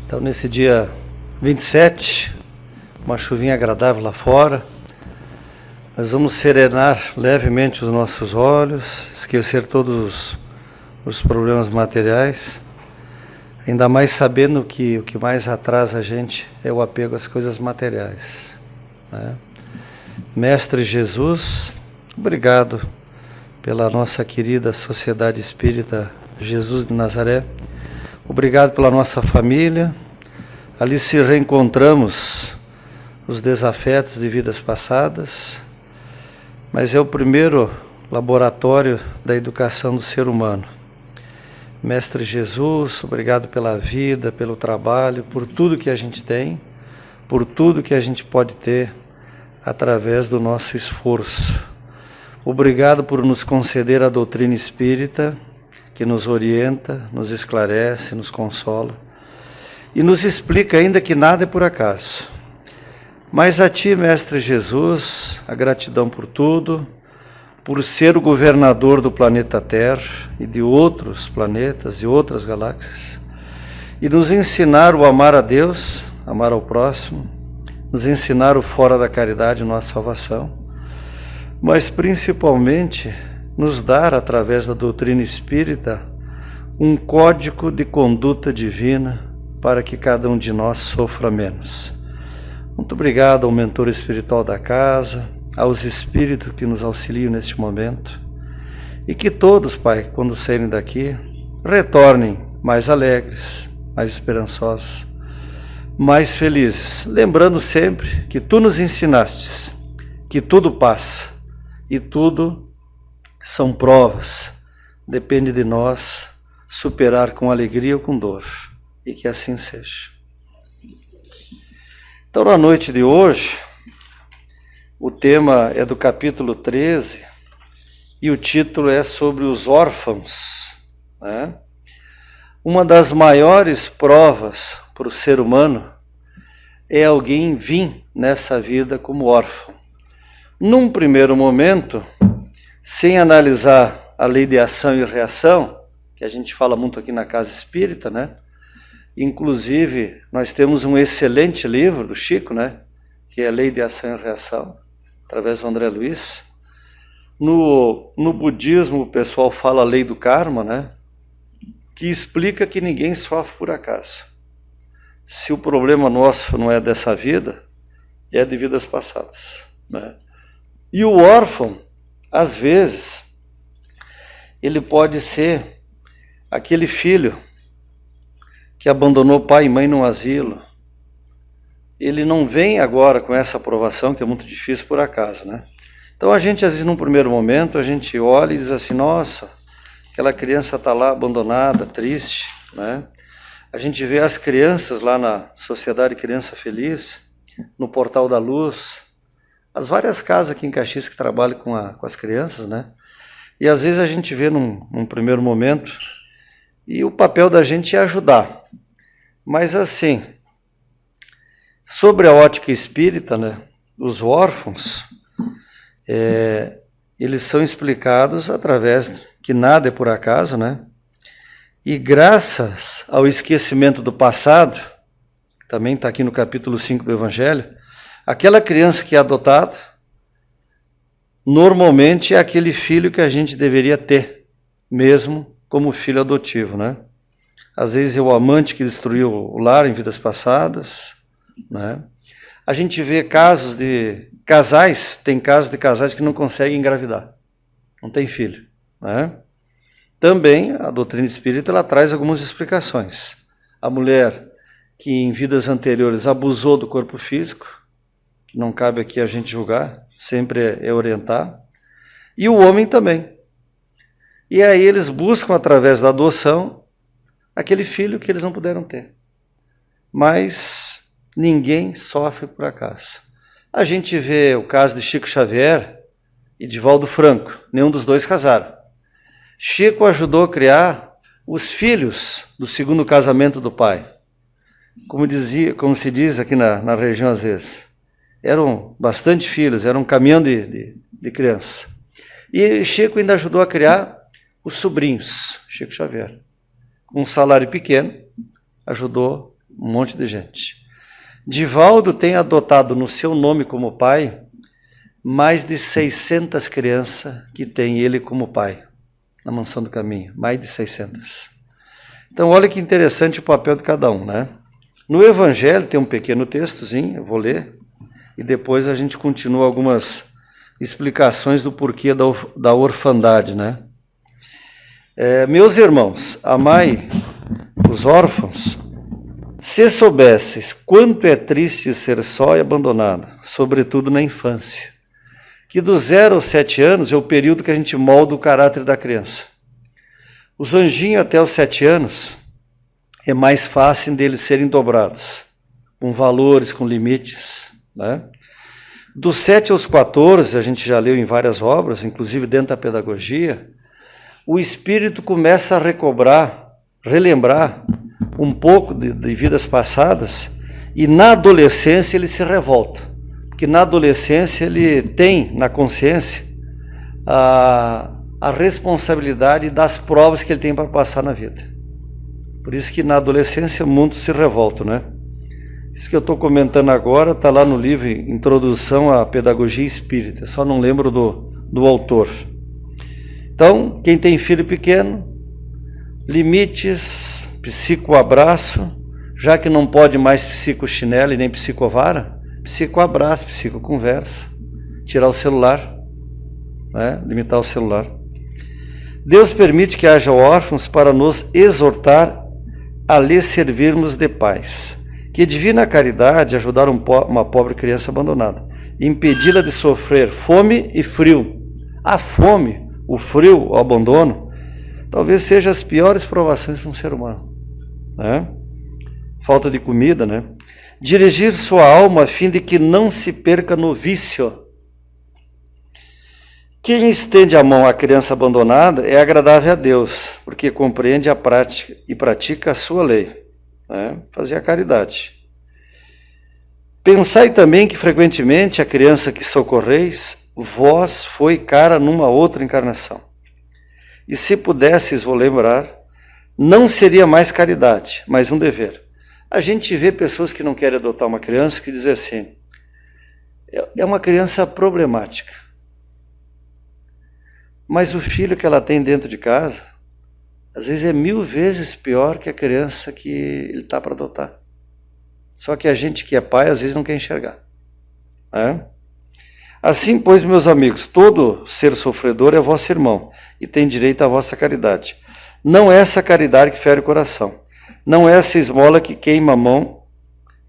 Então, nesse dia 27, uma chuvinha agradável lá fora, nós vamos serenar levemente os nossos olhos, esquecer todos os problemas materiais, ainda mais sabendo que o que mais atrasa a gente é o apego às coisas materiais, né? Mestre Jesus, obrigado pela nossa querida Sociedade Espírita Jesus de Nazaré. Obrigado pela nossa família. Ali se reencontramos os desafetos de vidas passadas, mas é o primeiro laboratório da educação do ser humano. Mestre Jesus, obrigado pela vida, pelo trabalho, por tudo que a gente tem, por tudo que a gente pode ter através do nosso esforço. Obrigado por nos conceder a doutrina espírita, que nos orienta, nos esclarece, nos consola e nos explica ainda que nada é por acaso. Mas a Ti, Mestre Jesus, a gratidão por tudo, por ser o governador do planeta Terra e de outros planetas e outras galáxias, e nos ensinar o amar a Deus, amar ao próximo, nos ensinar o fora da caridade, nossa salvação, mas principalmente nos dar, através da doutrina espírita, um código de conduta divina para que cada um de nós sofra menos. Muito obrigado ao mentor espiritual da casa, aos espíritos que nos auxiliam neste momento, e que todos, Pai, quando saírem daqui, retornem mais alegres, mais esperançosos, mais felizes, lembrando sempre que Tu nos ensinastes que tudo passa e tudo são provas, depende de nós superar com alegria ou com dor, e que assim seja. Então, na noite de hoje, o tema é do capítulo 13, e o título é sobre os órfãos, né? Uma das maiores provas para o ser humano é alguém vir nessa vida como órfão. Num primeiro momento, sem analisar a lei de ação e reação, que a gente fala muito aqui na Casa Espírita, né? Inclusive, nós temos um excelente livro do Chico, né? Que é a Lei de Ação e Reação, através do André Luiz. No budismo, o pessoal fala a lei do karma, né? Que explica que ninguém sofre por acaso. Se o problema nosso não é dessa vida, é de vidas passadas, né? E o órfão, às vezes, ele pode ser aquele filho que abandonou pai e mãe num asilo. Ele não vem agora com essa aprovação, que é muito difícil por acaso, né? Então a gente, às vezes, num primeiro momento, a gente olha e diz assim, nossa, aquela criança está lá abandonada, triste, né? A gente vê as crianças lá na Sociedade Criança Feliz, no Portal da Luz, as várias casas aqui em Caxias que trabalham com as crianças, né? E às vezes a gente vê num primeiro momento, e o papel da gente é ajudar. Mas assim, sobre a ótica espírita, né, os órfãos, eles são explicados através que nada é por acaso, né? E graças ao esquecimento do passado, também está aqui no capítulo 5 do Evangelho, aquela criança que é adotada, normalmente é aquele filho que a gente deveria ter, mesmo como filho adotivo, né? Às vezes é o amante que destruiu o lar em vidas passadas, né? A gente vê casos de casais, tem casos de casais que não conseguem engravidar, não tem filho, né? Também a doutrina espírita, ela traz algumas explicações. A mulher que em vidas anteriores abusou do corpo físico, que não cabe aqui a gente julgar, sempre é orientar, e o homem também. E aí eles buscam, através da adoção, aquele filho que eles não puderam ter. Mas ninguém sofre por acaso. A gente vê o caso de Chico Xavier e de Valdo Franco, nenhum dos dois casaram. Chico ajudou a criar os filhos do segundo casamento do pai. Como se diz aqui na região às vezes, eram bastante filhos, era um caminhão de criança. E Chico ainda ajudou a criar os sobrinhos, Chico Xavier. Com um salário pequeno, ajudou um monte de gente. Divaldo tem adotado no seu nome como pai mais de 600 crianças que tem ele como pai, na Mansão do Caminho, mais de 600. Então, olha que interessante o papel de cada um, né? No Evangelho tem um pequeno textozinho, eu vou ler, e depois a gente continua algumas explicações do porquê da orfandade, né? Meus irmãos, amai os órfãos, se soubesses quanto é triste ser só e abandonado, sobretudo na infância, que do 0 aos 7 anos é o período que a gente molda o caráter da criança. Os anjinhos até os 7 anos é mais fácil deles serem dobrados, com valores, com limites, né? Dos 7 aos 14, a gente já leu em várias obras, inclusive dentro da pedagogia, o espírito começa a relembrar um pouco de vidas passadas, e na adolescência ele se revolta, porque na adolescência ele tem na consciência a responsabilidade das provas que ele tem para passar na vida. Por isso que na adolescência muitos se revoltam, né? Isso que eu estou comentando agora está lá no livro Introdução à Pedagogia Espírita, só não lembro do autor. Então, quem tem filho pequeno, limites, psicoabraço, já que não pode mais psicochinelo e nem psicovara, psicoabraço, psicoconversa, tirar o celular, né? Limitar o celular. Deus permite que haja órfãos para nos exortar a lhes servirmos de pais. Que divina caridade ajudar uma pobre criança abandonada, impedi-la de sofrer fome e frio. A fome, o frio, o abandono, talvez sejam as piores provações para um ser humano, né? Falta de comida, né? Dirigir sua alma a fim de que não se perca no vício. Quem estende a mão à criança abandonada é agradável a Deus, porque compreende a prática e pratica a sua lei, né? Fazer a caridade. Pensai também que frequentemente a criança que socorreis, vós foi cara numa outra encarnação. E se pudesseis vos lembrar, não seria mais caridade, mas um dever. A gente vê pessoas que não querem adotar uma criança que dizem assim, é uma criança problemática. Mas o filho que ela tem dentro de casa, às vezes é 1000 vezes pior que a criança que ele está para adotar. Só que a gente que é pai, às vezes não quer enxergar, né? Assim, pois, meus amigos, todo ser sofredor é vosso irmão e tem direito à vossa caridade. Não é essa caridade que fere o coração, não é essa esmola que queima a mão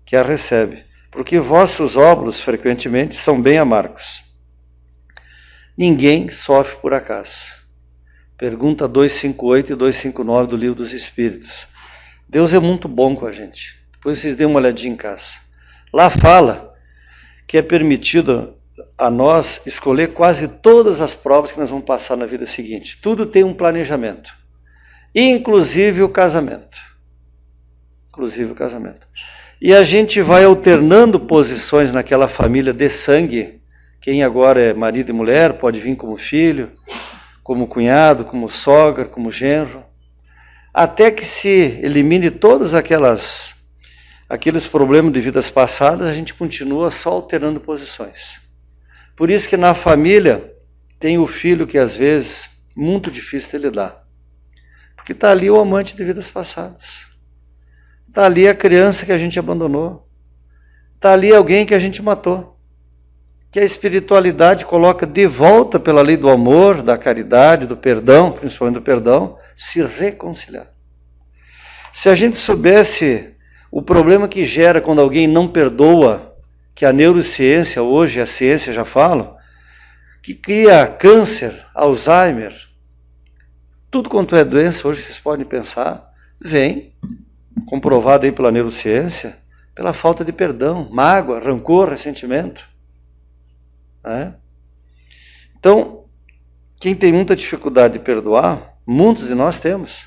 que a recebe, porque vossos óbolos, frequentemente, são bem amargos. Ninguém sofre por acaso. Pergunta 258 e 259 do Livro dos Espíritos. Deus é muito bom com a gente. Depois vocês dêem uma olhadinha em casa. Lá fala que é permitido a nós escolher quase todas as provas que nós vamos passar na vida seguinte. Tudo tem um planejamento, inclusive o casamento. Inclusive o casamento. E a gente vai alternando posições naquela família de sangue. Quem agora é marido e mulher pode vir como filho, como cunhado, como sogra, como genro, até que se elimine todas aqueles problemas de vidas passadas, a gente continua só alternando posições. Por isso que na família tem o filho que às vezes muito difícil de lidar, porque está ali o amante de vidas passadas, está ali a criança que a gente abandonou, está ali alguém que a gente matou, que a espiritualidade coloca de volta pela lei do amor, da caridade, do perdão, principalmente do perdão, se reconciliar. Se a gente soubesse o problema que gera quando alguém não perdoa, que a neurociência hoje, a ciência já fala, que cria câncer, Alzheimer, tudo quanto é doença, hoje vocês podem pensar, vem, comprovado aí pela neurociência, pela falta de perdão, mágoa, rancor, ressentimento. É? Então, quem tem muita dificuldade de perdoar, muitos de nós temos.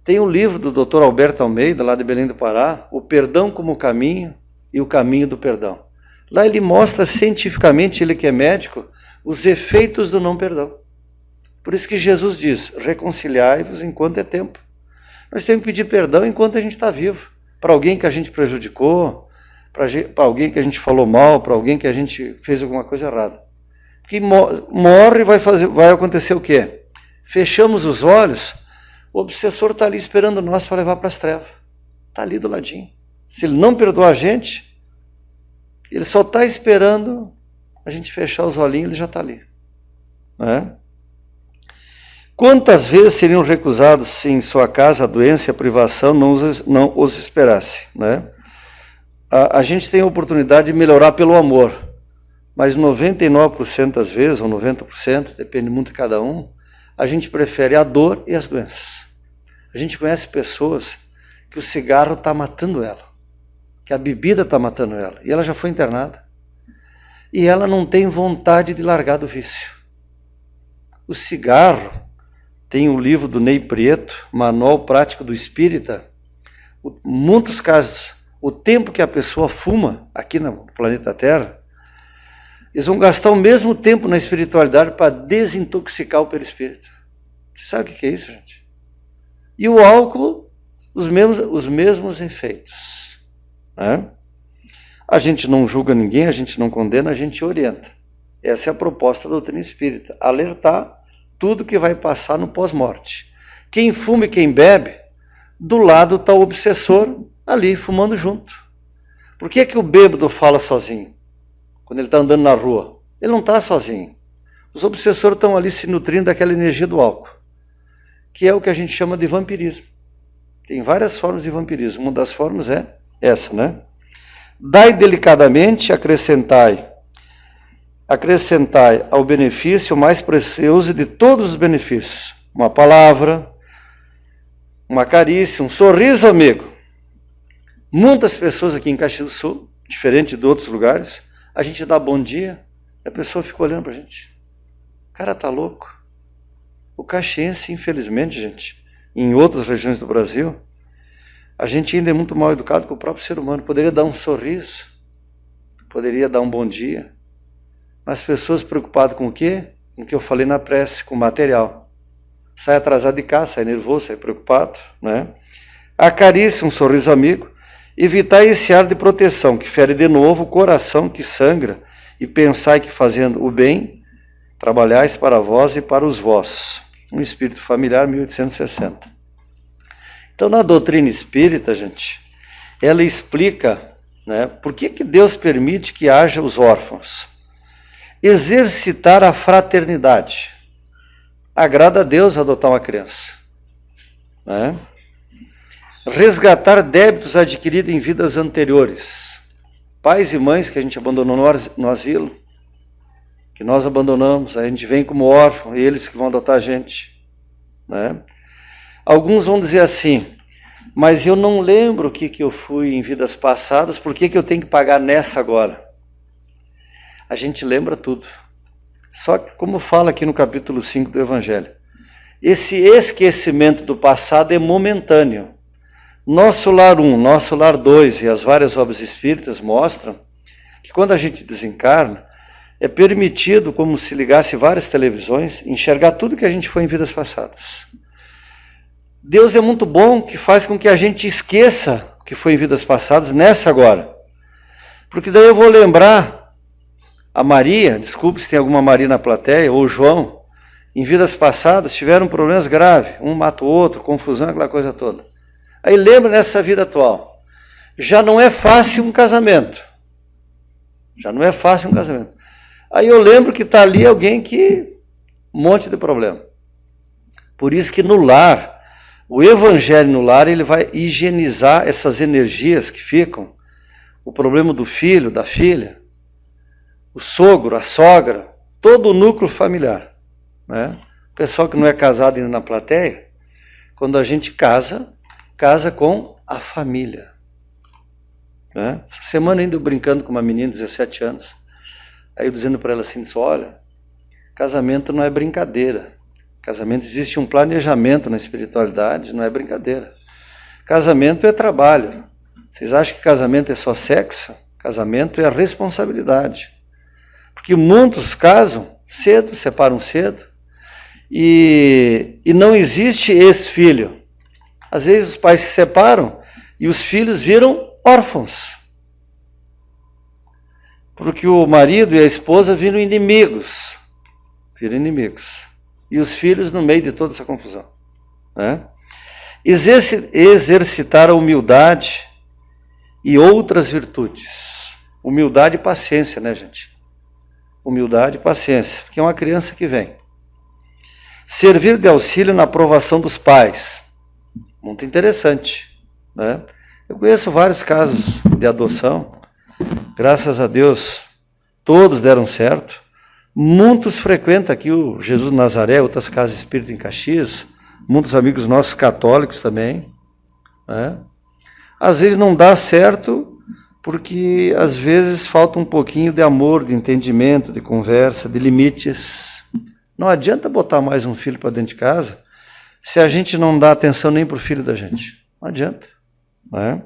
Tem um livro do Dr. Alberto Almeida, lá de Belém do Pará, O Perdão como Caminho e o Caminho do Perdão. Lá ele mostra cientificamente, ele que é médico, os efeitos do não perdão. Por isso que Jesus diz, reconciliai-vos enquanto é tempo. Nós temos que pedir perdão enquanto a gente está vivo, para alguém que a gente prejudicou, para alguém que a gente falou mal, para alguém que a gente fez alguma coisa errada. Porque morre, vai acontecer o quê? Fechamos os olhos, o obsessor está ali esperando nós para levar para as trevas. Está ali do ladinho. Se ele não perdoar a gente, ele só está esperando a gente fechar os olhinhos, ele já está ali. Né? Quantas vezes seriam recusados se em sua casa a doença e a privação não os esperasse? Né? A gente tem a oportunidade de melhorar pelo amor, mas 99% das vezes, ou 90%, depende muito de cada um, a gente prefere a dor e as doenças. A gente conhece pessoas que o cigarro está matando ela, que a bebida está matando ela, e ela já foi internada. E ela não tem vontade de largar do vício. O cigarro, tem o livro do Ney Prieto, Manual Prático do Espírita, muitos casos, o tempo que a pessoa fuma aqui no planeta Terra, eles vão gastar o mesmo tempo na espiritualidade para desintoxicar o perispírito. Você sabe o que é isso, gente? E o álcool, os mesmos efeitos. Né? A gente não julga ninguém, a gente não condena, a gente orienta. Essa é a proposta da doutrina espírita. Alertar tudo que vai passar no pós-morte. Quem fuma e quem bebe, do lado está o obsessor ali, fumando junto. Por que o bêbado fala sozinho? Quando ele está andando na rua. Ele não está sozinho. Os obsessores estão ali se nutrindo daquela energia do álcool, que é o que a gente chama de vampirismo. Tem várias formas de vampirismo. Uma das formas é essa, né? Dai delicadamente, acrescentai ao benefício o mais precioso de todos os benefícios. Uma palavra, uma carícia, um sorriso amigo. Muitas pessoas aqui em Caxias do Sul, diferente de outros lugares, a gente dá bom dia, e a pessoa fica olhando para a gente. O cara tá louco. O caxiense, infelizmente, gente, em outras regiões do Brasil, a gente ainda é muito mal educado com o próprio ser humano. Poderia dar um sorriso, poderia dar um bom dia, mas pessoas preocupadas com o quê? Com o que eu falei na prece, com o material. Sai atrasado de casa, sai nervoso, sai preocupado, né? Acarice um sorriso amigo, evitar esse ar de proteção que fere de novo o coração que sangra, e pensai que fazendo o bem, trabalhais para vós e para os vossos. Um espírito familiar, 1860. Então, na doutrina espírita, gente, ela explica, né, por que Deus permite que haja os órfãos. Exercitar a fraternidade. Agrada a Deus adotar uma criança. Né? Resgatar débitos adquiridos em vidas anteriores. Pais e mães que a gente abandonou no asilo, que nós abandonamos, a gente vem como órfão, e eles que vão adotar a gente. Né? Alguns vão dizer assim, mas eu não lembro o que eu fui em vidas passadas, por que eu tenho que pagar nessa agora? A gente lembra tudo. Só que, como fala aqui no capítulo 5 do Evangelho, esse esquecimento do passado é momentâneo. Nosso Lar 1, Nosso Lar 2 e as várias obras espíritas mostram que quando a gente desencarna, é permitido, como se ligasse várias televisões, enxergar tudo que a gente foi em vidas passadas. Deus é muito bom, que faz com que a gente esqueça o que foi em vidas passadas nessa agora. Porque daí eu vou lembrar a Maria, desculpe se tem alguma Maria na plateia, ou o João, em vidas passadas tiveram problemas graves, um mata o outro, confusão, aquela coisa toda. Aí lembra nessa vida atual. Já não é fácil um casamento. Já não é fácil um casamento. Aí eu lembro que está ali alguém que... um monte de problema. Por isso que no lar, o evangelho no lar, ele vai higienizar essas energias que ficam. O problema do filho, da filha, o sogro, a sogra, todo o núcleo familiar. Né? O pessoal que não é casado ainda na plateia, quando a gente casa com a família. Né? Essa semana ainda eu brincando com uma menina de 17 anos, aí eu dizendo para ela assim, olha, casamento não é brincadeira. Casamento, existe um planejamento na espiritualidade, não é brincadeira. Casamento é trabalho. Vocês acham que casamento é só sexo? Casamento é responsabilidade. Porque muitos casam cedo, separam cedo, e não existe ex-filho. Às vezes os pais se separam E os filhos viram órfãos. Porque o marido e a esposa viram inimigos. E os filhos no meio de toda essa confusão. Né? Exercitar a humildade e outras virtudes. Humildade e paciência, né, gente? Humildade e paciência, porque é uma criança que vem. Servir de auxílio na aprovação dos pais. Muito interessante, né? Eu conheço vários casos de adoção. Graças a Deus, todos deram certo. Muitos frequentam aqui o Jesus de Nazaré, outras casas espíritas em Caxias. Muitos amigos nossos católicos também. Né? Às vezes não dá certo, porque às vezes falta um pouquinho de amor, de entendimento, de conversa, de limites. Não adianta botar mais um filho para dentro de casa se a gente não dá atenção nem para o filho da gente. Não adianta. Né?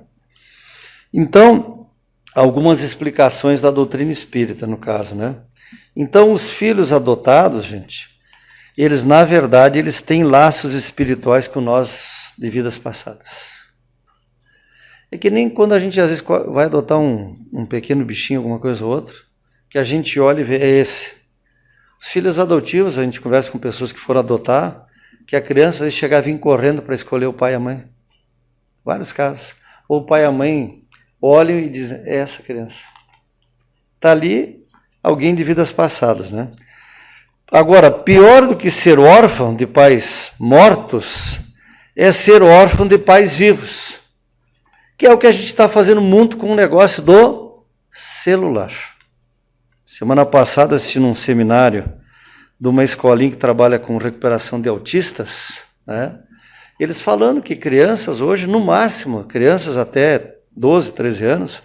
Então, algumas explicações da doutrina espírita, no caso, né? Então, os filhos adotados, gente, eles, na verdade, eles têm laços espirituais com nós de vidas passadas. É que nem quando a gente, às vezes, vai adotar um pequeno bichinho, alguma coisa ou outra, que a gente olha e vê, é esse. Os filhos adotivos, a gente conversa com pessoas que foram adotar, que a criança, às vezes, chega a vir correndo para escolher o pai e a mãe. Vários casos. Ou o pai e a mãe olham e dizem, é essa criança. Está ali alguém de vidas passadas, né? Agora, pior do que ser órfão de pais mortos é ser órfão de pais vivos, que é o que a gente está fazendo muito com o negócio do celular. Semana passada, assistindo um seminário de uma escolinha que trabalha com recuperação de autistas, né? Eles falando que crianças hoje, no máximo, crianças até 12, 13 anos,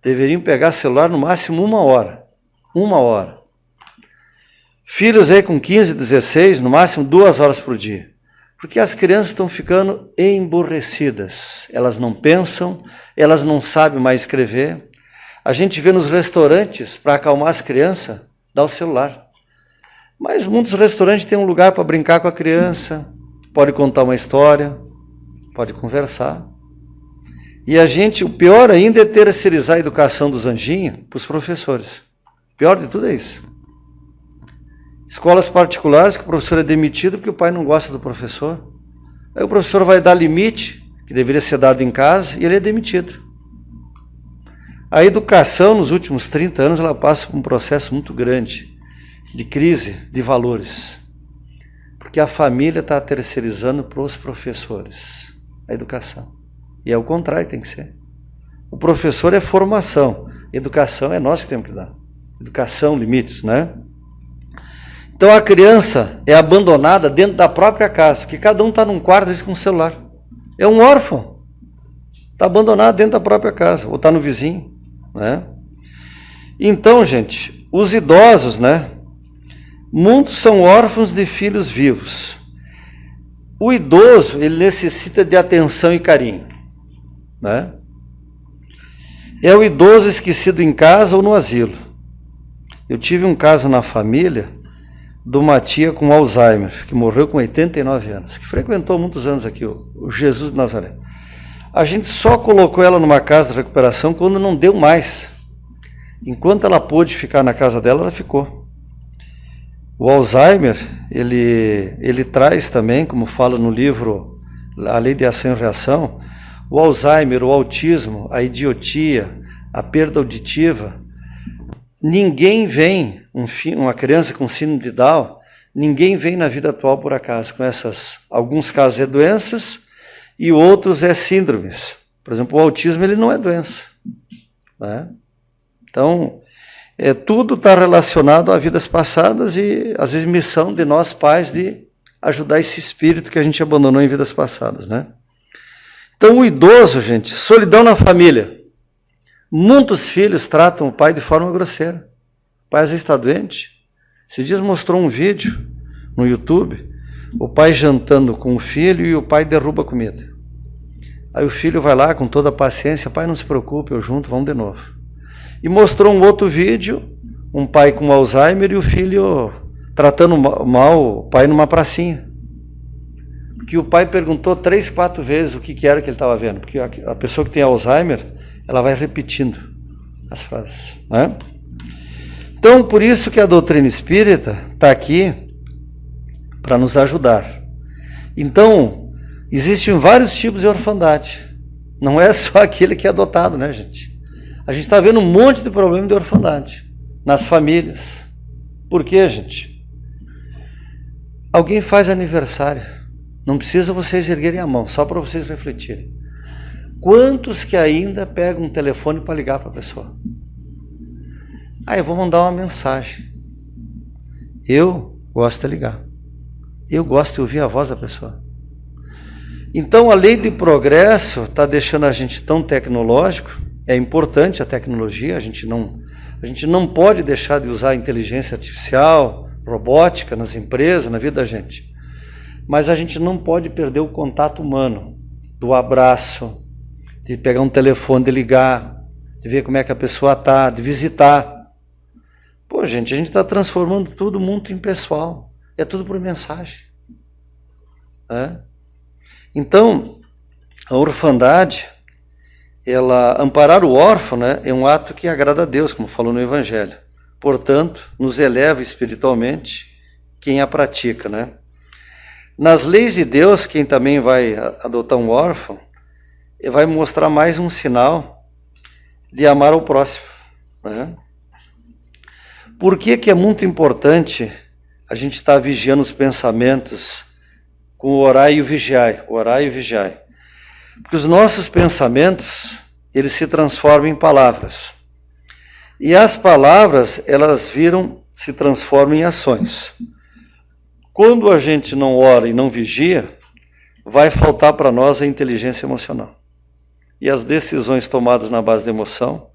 deveriam pegar celular no máximo 1 hora. 1 hora. Filhos aí com 15, 16, no máximo 2 horas por dia. Porque as crianças estão ficando emburrecidas. Elas não pensam, elas não sabem mais escrever. A gente vê nos restaurantes, para acalmar as crianças, dá o celular. Mas muitos restaurantes têm um lugar para brincar com a criança, pode contar uma história, pode conversar. E a gente, o pior ainda é terceirizar a educação dos anjinhos para os professores. O pior de tudo é isso. Escolas particulares que o professor é demitido porque o pai não gosta do professor. Aí o professor vai dar limite, que deveria ser dado em casa, e ele é demitido. A educação, nos últimos 30 anos, ela passa por um processo muito grande de crise de valores. Porque a família está terceirizando para os professores a educação. E é o contrário, tem que ser. O professor é formação, educação é nós que temos que dar. Educação, limites, né? Então a criança é abandonada dentro da própria casa, porque cada um está num quarto, às vezes, com um celular. É um órfão. Está abandonado dentro da própria casa, ou está no vizinho, né? Então, gente, os idosos, né? Muitos são órfãos de filhos vivos. O idoso, ele necessita de atenção e carinho, né? É o idoso esquecido em casa ou no asilo. Eu tive um caso na família de uma tia com Alzheimer, que morreu com 89 anos, que frequentou muitos anos aqui, o Jesus de Nazaré. A gente só colocou ela numa casa de recuperação quando não deu mais. Enquanto ela pôde ficar na casa dela, ela ficou. O Alzheimer, ele traz também, como fala no livro A Lei de Ação e Reação, o Alzheimer, o autismo, a idiotia, a perda auditiva. Ninguém vem, uma criança com síndrome de Down, ninguém vem na vida atual por acaso com essas, alguns casos é doenças e outros é síndromes. Por exemplo, o autismo ele não é doença, né? Então, tudo está relacionado a vidas passadas e, às vezes, missão de nós pais de ajudar esse espírito que a gente abandonou em vidas passadas, né? Então, o idoso, gente, solidão na família. Muitos filhos tratam o pai de forma grosseira. O pai às vezes está doente. Esses dias mostrou um vídeo no YouTube, o pai jantando com o filho e o pai derruba a comida. Aí o filho vai lá com toda a paciência, pai, não se preocupe, eu junto, vamos de novo. E mostrou um outro vídeo, um pai com Alzheimer e o filho tratando mal o pai numa pracinha. que o pai perguntou 3, 4 vezes o que era que ele estava vendo, porque a pessoa que tem Alzheimer, ela vai repetindo as frases, né? Então, por isso que a doutrina espírita está aqui para nos ajudar. Então, existem vários tipos de orfandade. Não é só aquele que é adotado, né, gente? A gente está vendo um monte de problema de orfandade nas famílias. Por quê, gente? Alguém faz aniversário. Não precisa vocês erguerem a mão, só para vocês refletirem. Quantos que ainda pegam um telefone para ligar para a pessoa? Eu vou mandar uma mensagem. Eu gosto de ligar. Eu gosto de ouvir a voz da pessoa. Então, a lei de progresso está deixando a gente tão tecnológico. É importante a tecnologia, a gente não pode deixar de usar a inteligência artificial, robótica nas empresas, na vida da gente. Mas a gente não pode perder o contato humano, do abraço, de pegar um telefone, de ligar, de ver como é que a pessoa está, de visitar. Pô, gente, a gente está transformando tudo muito impessoal. É tudo por mensagem. Então, a orfandade, amparar o órfão, né, é um ato que agrada a Deus, como falou no Evangelho. Portanto, nos eleva espiritualmente quem a pratica, né? Nas leis de Deus, quem também vai adotar um órfão, vai mostrar mais um sinal de amar ao próximo, né? Por que é muito importante a gente estar vigiando os pensamentos com o orai e o vigiai, orai e o vigiai? Porque os nossos pensamentos, eles se transformam em palavras. E as palavras, elas se transformam em ações. Quando a gente não ora e não vigia, vai faltar para nós a inteligência emocional. E as decisões tomadas na base da emoção,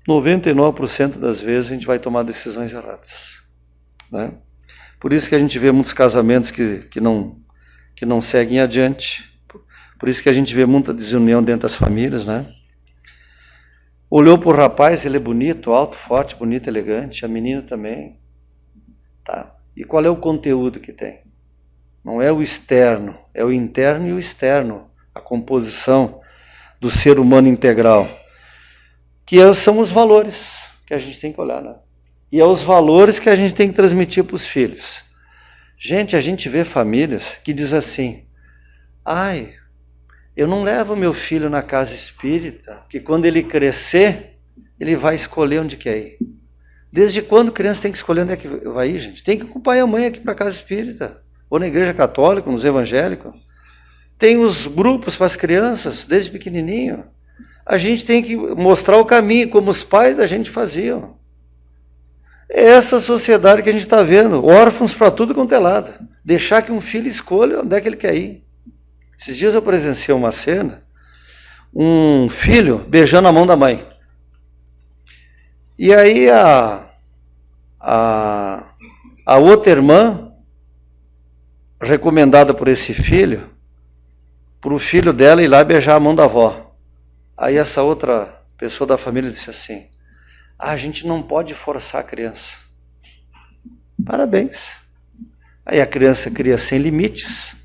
99% das vezes a gente vai tomar decisões erradas, né? Por isso que a gente vê muitos casamentos que não seguem adiante. Por isso que a gente vê muita desunião dentro das famílias, né? Olhou para o rapaz, ele é bonito, alto, forte, bonito, elegante. A menina também. Tá. E qual é o conteúdo que tem? Não é o externo, é o interno e o externo. A composição do ser humano integral. Que são os valores que a gente tem que olhar, né? E é os valores que a gente tem que transmitir para os filhos. Gente, a gente vê famílias que dizem assim: eu não levo meu filho na casa espírita, porque quando ele crescer, ele vai escolher onde quer ir. Desde quando criança tem que escolher onde é que vai ir, gente? Tem que ir com o pai e a mãe aqui para a casa espírita, ou na igreja católica, nos evangélicos. Tem os grupos para as crianças, desde pequenininho. A gente tem que mostrar o caminho, como os pais da gente faziam. É essa sociedade que a gente está vendo, órfãos para tudo quanto é lado. Deixar que um filho escolha onde é que ele quer ir. Esses dias eu presenciei uma cena, um filho beijando a mão da mãe. E aí a outra irmã, recomendada por esse filho, para o filho dela ir lá beijar a mão da avó. Aí essa outra pessoa da família disse assim: a gente não pode forçar a criança. Parabéns. Aí a criança cria sem limites.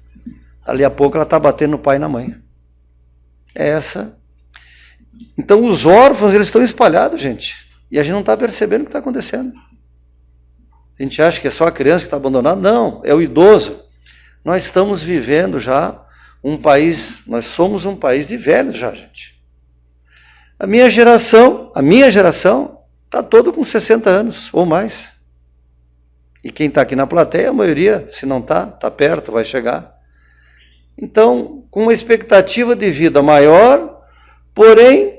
Ali a pouco ela está batendo no pai e na mãe. É essa. Então os órfãos, eles estão espalhados, gente. E a gente não está percebendo o que está acontecendo. A gente acha que é só a criança que está abandonada. Não, é o idoso. Nós estamos vivendo já um país, nós somos um país de velhos já, gente. A minha geração está todo com 60 anos ou mais. E quem está aqui na plateia, a maioria, se não está perto, vai chegar. Então, com uma expectativa de vida maior, porém,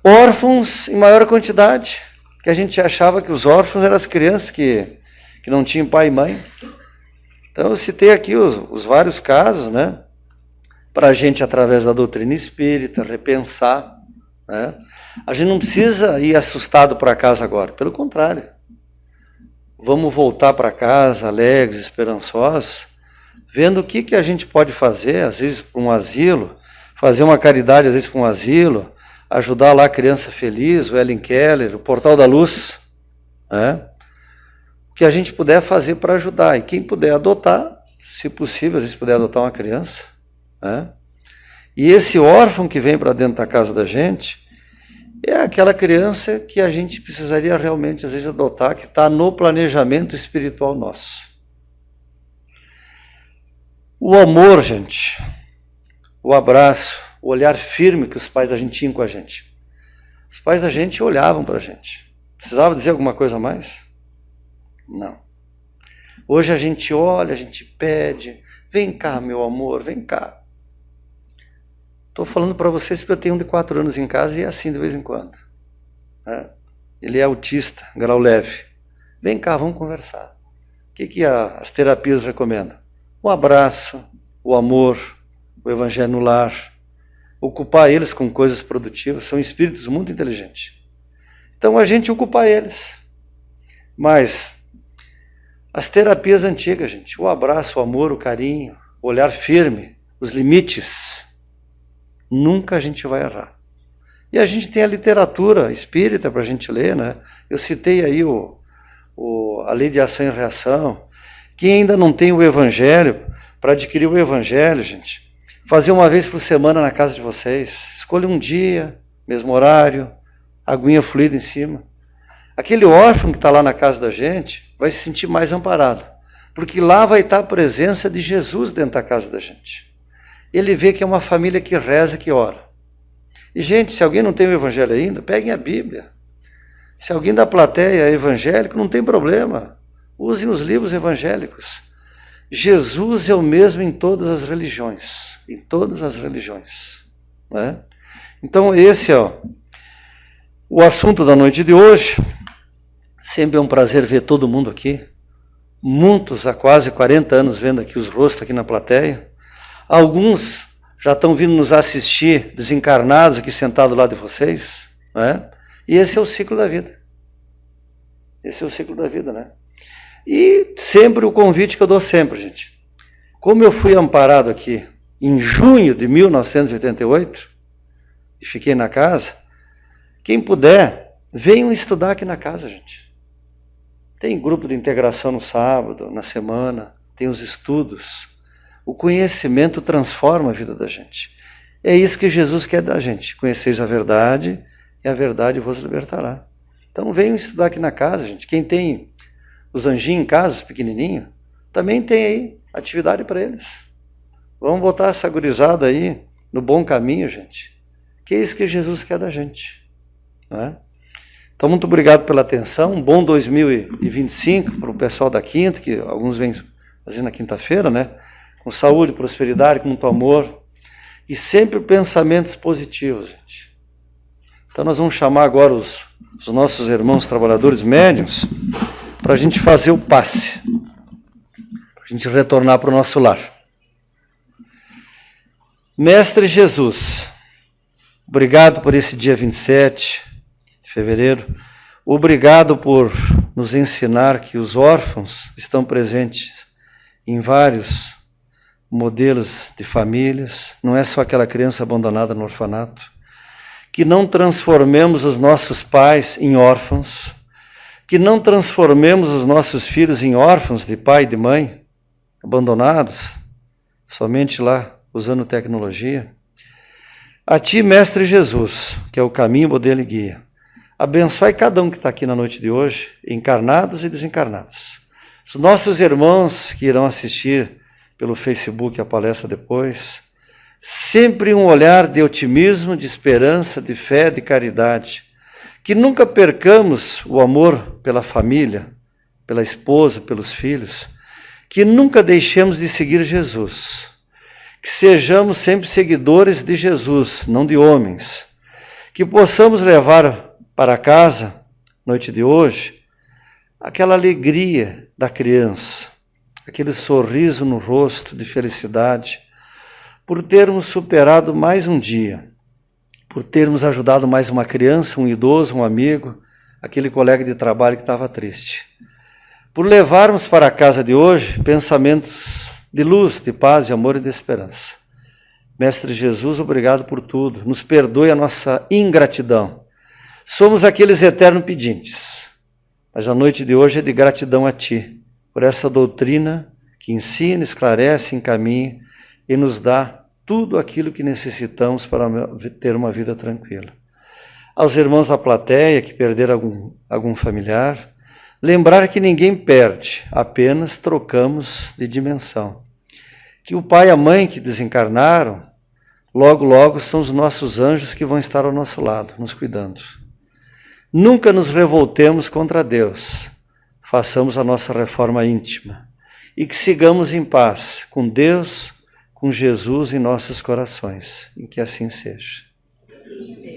órfãos em maior quantidade. Que a gente achava que os órfãos eram as crianças que não tinham pai e mãe. Então, eu citei aqui os vários casos, né? Para a gente, através da doutrina espírita, repensar, né? A gente não precisa ir assustado para casa agora, pelo contrário. Vamos voltar para casa alegres, esperançosos, vendo o que a gente pode fazer, às vezes para um asilo, fazer uma caridade, às vezes para um asilo, ajudar lá a Criança Feliz, o Ellen Keller, o Portal da Luz, né? O que a gente puder fazer para ajudar, e quem puder adotar, se possível, às vezes puder adotar uma criança, né? E esse órfão que vem para dentro da casa da gente é aquela criança que a gente precisaria realmente, às vezes, adotar, que está no planejamento espiritual nosso. O amor, gente, o abraço, o olhar firme que os pais da gente tinham com a gente. Os pais da gente olhavam para a gente. Precisava dizer alguma coisa a mais? Não. Hoje a gente olha, a gente pede, vem cá, meu amor, vem cá. Estou falando para vocês porque eu tenho um de 4 anos em casa e é assim de vez em quando. Ele é autista, grau leve. Vem cá, vamos conversar. O que as terapias recomendam? O abraço, o amor, o evangelho no lar, ocupar eles com coisas produtivas, são espíritos muito inteligentes. Então a gente ocupar eles. Mas as terapias antigas, gente, o abraço, o amor, o carinho, o olhar firme, os limites, nunca a gente vai errar. E a gente tem a literatura espírita para a gente ler, né? Eu citei aí a lei de ação e reação. Quem ainda não tem o evangelho, para adquirir o evangelho, gente, fazer uma vez por semana na casa de vocês. Escolha um dia, mesmo horário, aguinha fluida em cima. Aquele órfão que está lá na casa da gente vai se sentir mais amparado, porque lá vai estar a presença de Jesus dentro da casa da gente. Ele vê que é uma família que reza, que ora. E, gente, se alguém não tem o evangelho ainda, peguem a Bíblia. Se alguém da plateia é evangélico, não tem problema. Usem os livros evangélicos. Jesus é o mesmo em todas as religiões. Em todas as religiões. Né? Então, esse é o assunto da noite de hoje. Sempre é um prazer ver todo mundo aqui. Muitos há quase 40 anos vendo aqui os rostos aqui na plateia. Alguns já estão vindo nos assistir, desencarnados aqui sentados do lado de vocês. Né? E esse é o ciclo da vida. Esse é o ciclo da vida, né? E sempre o convite que eu dou sempre, gente. Como eu fui amparado aqui em junho de 1988, e fiquei na casa, quem puder, venham estudar aqui na casa, gente. Tem grupo de integração no sábado, na semana, tem os estudos. O conhecimento transforma a vida da gente. É isso que Jesus quer da gente. Conheceis a verdade e a verdade vos libertará. Então venham estudar aqui na casa, gente. Quem tem os anjinhos em casa, os pequenininhos, também tem aí atividade para eles. Vamos botar essa gurizada aí no bom caminho, gente. Que é isso que Jesus quer da gente. Não é? Então, muito obrigado pela atenção. Um bom 2025 para o pessoal da quinta, que alguns vêm fazendo na quinta-feira, né? Com saúde, prosperidade, com muito amor. E sempre pensamentos positivos, gente. Então, nós vamos chamar agora os nossos irmãos trabalhadores médiuns para a gente fazer o passe, para a gente retornar para o nosso lar. Mestre Jesus, obrigado por esse dia 27 de fevereiro, obrigado por nos ensinar que os órfãos estão presentes em vários modelos de famílias, não é só aquela criança abandonada no orfanato, que não transformemos os nossos pais em órfãos, que não transformemos os nossos filhos em órfãos de pai e de mãe, abandonados, somente lá usando tecnologia. A Ti, Mestre Jesus, que é o caminho, modelo e guia, abençoe cada um que está aqui na noite de hoje, encarnados e desencarnados. Os nossos irmãos que irão assistir pelo Facebook a palestra depois, sempre um olhar de otimismo, de esperança, de fé, de caridade. Que nunca percamos o amor pela família, pela esposa, pelos filhos. Que nunca deixemos de seguir Jesus. Que sejamos sempre seguidores de Jesus, não de homens. Que possamos levar para casa, noite de hoje, aquela alegria da criança, aquele sorriso no rosto de felicidade, por termos superado mais um dia, por termos ajudado mais uma criança, um idoso, um amigo, aquele colega de trabalho que estava triste. Por levarmos para a casa de hoje pensamentos de luz, de paz, de amor e de esperança. Mestre Jesus, obrigado por tudo. Nos perdoe a nossa ingratidão. Somos aqueles eternos pedintes, mas a noite de hoje é de gratidão a Ti, por essa doutrina que ensina, esclarece, encaminha e nos dá tudo aquilo que necessitamos para ter uma vida tranquila. Aos irmãos da plateia que perderam algum familiar, lembrar que ninguém perde, apenas trocamos de dimensão. Que o pai e a mãe que desencarnaram, logo, logo são os nossos anjos que vão estar ao nosso lado, nos cuidando. Nunca nos revoltemos contra Deus. Façamos a nossa reforma íntima. E que sigamos em paz com Deus, com Jesus em nossos corações. E que assim seja. Assim seja.